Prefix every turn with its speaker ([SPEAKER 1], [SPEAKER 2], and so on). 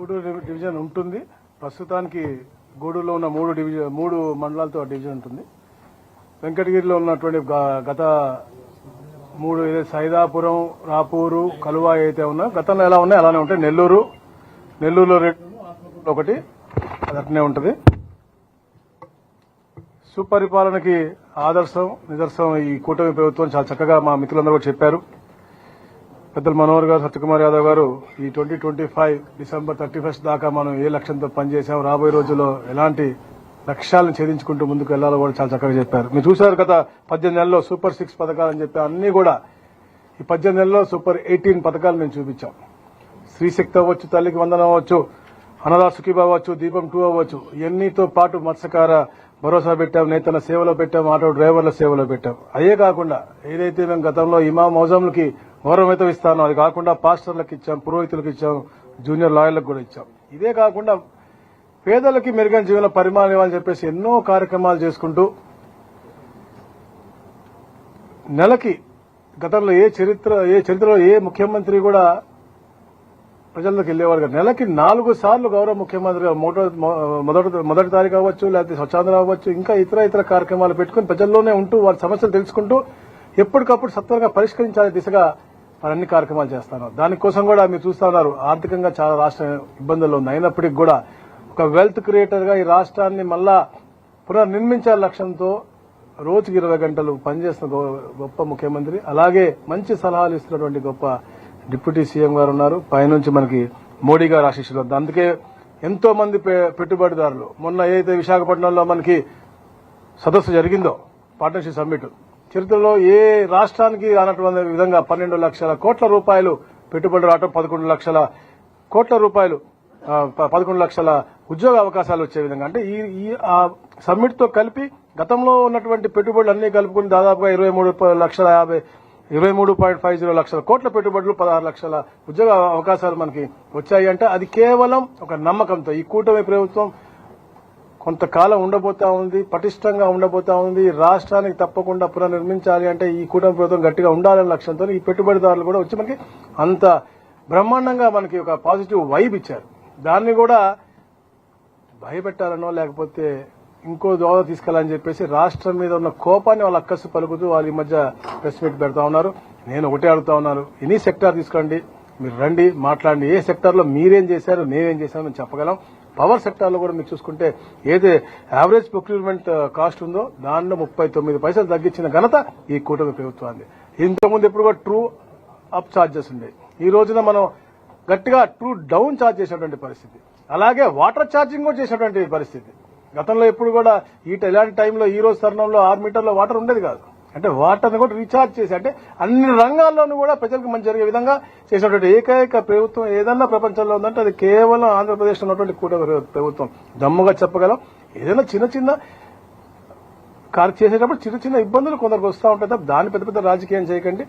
[SPEAKER 1] Gudur division ఉంటుంది. ప్రస్తుతానికి గూడూరులో ఉన్న మూడు మండలాలతో డివిజన్ ఉంటుంది. వెంకటగిరిలో ఉన్నటువంటి గత మూడు సైదాపురం, రాపూరు, కలువా అయితే ఉన్నా గతంలో ఎలా ఉన్నాయి అలానే ఉంటాయి. నెల్లూరులో ఒకటి అది అట్నే ఉంటుంది. సుపరిపాలనకి ఆదర్శం నిదర్శనం ఈ కూటమి ప్రభుత్వం చాలా చక్కగా మా మిత్రులందరూ కూడా చెప్పారు. పెద్దలు మనోహర్ గారు, సత్యకుమార్ యాదవ్ గారు ఈ 2025 డిసెంబర్ 31 దాకా మనం ఏ లక్ష్యంతో పనిచేసాం, రాబోయే రోజుల్లో ఎలాంటి లక్ష్యాలను ఛేదించుకుంటూ ముందుకు వెళ్లాలో కూడా చాలా చక్కగా చెప్పారు. మీరు చూశారు గత 18 నెలల్లో సూపర్ 6 పథకాలని చెప్పి అన్ని కూడా ఈ 18 నెలల్లో సూపర్ 18 పథకాలు మేము చూపించాం. స్త్రీశక్తి అవ్వచ్చు, తల్లికి వందనం అవ్వచ్చు, అన్నదా సుఖీభావ అవ్వచ్చు, దీపం 2 అవ్వచ్చు, ఇవన్నీతో పాటు మత్స్యకార భరోసా పెట్టాం, నేతల సేవలో పెట్టాం, ఆటో డ్రైవర్ల సేవలో పెట్టాం. అదే కాకుండా ఏదైతే మేము గతంలో ఇమాం మౌజంలకి గౌరవం ఇస్తానో అది కాకుండా పాస్టర్లకు ఇచ్చాం, పురోహితులకు ఇచ్చాం, జూనియర్ లాయర్లకు కూడా ఇచ్చాం. ఇదే కాకుండా పేదలకి మెరుగైన జీవన పరిమాణం ఇవ్వాలని చెప్పేసి ఎన్నో కార్యక్రమాలు చేసుకుంటూ నెలకి గతంలో ఏ చరిత్రలో ఏ ముఖ్యమంత్రి కూడా ప్రజల్లోకి వెళ్లేవారు కాదు. నెలకి 4 సార్లు గౌరవ ముఖ్యమంత్రిగా మొదటి తారీఖు అవ్వచ్చు, లేకపోతే స్వచ్ఛాంధ్ర అవ్వచ్చు, ఇంకా ఇతర కార్యక్రమాలు పెట్టుకుని ప్రజల్లోనే ఉంటూ వారి సమస్యలు తెలుసుకుంటూ ఎప్పటికప్పుడు సత్వరంగా పరిష్కరించాలనే దిశగా మరి అన్ని కార్యక్రమాలు చేస్తాను. దానికోసం కూడా మీరు చూస్తా ఉన్నారు, ఆర్థికంగా చాలా రాష్ట్రం ఇబ్బందుల్లో ఉంది. అయినప్పటికీ కూడా ఒక వెల్త్ క్రియేటర్ గా ఈ రాష్ట్రాన్ని మళ్ళా పునర్నిర్మించాల లక్ష్యంతో రోజుకి 20 గంటలు పనిచేస్తున్న గొప్ప ముఖ్యమంత్రి, అలాగే మంచి సలహాలు ఇస్తున్నటువంటి గొప్ప డిప్యూటీ సీఎం గారు ఉన్నారు. పైనుంచి మనకి మోడీ గారు ఆశీస్సులు. అందుకే ఎంతో మంది పెట్టుబడిదారులు మొన్న ఏదైతే విశాఖపట్నంలో మనకి సదస్సు జరిగిందో పార్ట్నర్షిప్ సమ్మిట్, చరిత్రలో ఏ రాష్ట్రానికి రానటువంటి విధంగా 12 లక్షల కోట్ల రూపాయలు పెట్టుబడి రావటం, 11 లక్షల కోట్ల రూపాయలు 11 లక్షల ఉద్యోగ అవకాశాలు వచ్చే విధంగా, అంటే ఈ సమ్మిట్ తో కలిపి గతంలో ఉన్నటువంటి పెట్టుబడులు అన్ని కలుపుకుని దాదాపుగా 23.50 లక్షల కోట్ల పెట్టుబడులు, 16 లక్షల ఉద్యోగ అవకాశాలు మనకి వచ్చాయి. అంటే అది కేవలం ఒక నమ్మకంతో ఈ కూటమి ప్రభుత్వం కొంతకాలం ఉండబోతా ఉంది, పటిష్టంగా ఉండబోతా ఉంది. రాష్ట్రానికి తప్పకుండా పునర్నిర్మించాలి అంటే ఈ కూటమి ప్రభుత్వం గట్టిగా ఉండాలనే లక్ష్యంతో ఈ పెట్టుబడిదారులు కూడా వచ్చి మనకి అంత బ్రహ్మాండంగా మనకి ఒక పాజిటివ్ వైబ్ ఇచ్చారు. దాన్ని కూడా భయపెట్టాలనో లేకపోతే ఇంకో దోవ తీసుకెళ్లాలని చెప్పేసి రాష్ట్రం మీద ఉన్న కోపాన్ని వాళ్ళు అక్కసు పలుకుతూ వాళ్ళ ఈ మధ్య ప్రెస్ మీట్ పెడతా ఉన్నారు. నేను ఒకటే అడుగుతా ఉన్నాను, ఎనీ సెక్టార్ తీసుకోండి, మీరు రండి మాట్లాడండి, ఏ సెక్టార్ లో మీరేం చేశారు నేనేం చేశాను అని చెప్పగలం. పవర్ సెక్టార్ లో కూడా మీరు చూసుకుంటే ఏదైతే యావరేజ్ ప్రొక్యూర్మెంట్ కాస్ట్ ఉందో దానిలో 39 పైసలు తగ్గించిన ఘనత ఈ కూటమి ప్రభుత్వాన్ని. ఇంతకుముందు ఎప్పుడు కూడా ట్రూ అప్ ఛార్జెస్ ఉండేవి, ఈ రోజున మనం గట్టిగా ట్రూ డౌన్ ఛార్జ్ చేసినటువంటి పరిస్థితి. అలాగే వాటర్ ఛార్జింగ్ కూడా చేసినటువంటి పరిస్థితి. గతంలో ఎప్పుడు కూడా ఇలాంటి టైంలో ఈ రోజు తరుణంలో 6 మీటర్ల వాటర్ ఉండేది కాదు. అంటే వాటర్ని కూడా రీఛార్జ్ చేసి, అంటే అన్ని రంగాల్లోనూ కూడా ప్రజలకు మంచి జరిగే విధంగా చేసినటువంటి ఏకైక ప్రభుత్వం ఏదన్నా ప్రపంచంలో ఉందంటే అది కేవలం ఆంధ్రప్రదేశ్ లో ఉన్నటువంటి కూటమి ప్రభుత్వం. దమ్ముగా చెప్పగలం. ఏదైనా చిన్న చేసేటప్పుడు చిన్న ఇబ్బందులు కొందరికి వస్తూ ఉంటాయి, దాన్ని పెద్ద రాజకీయం చేయకండి.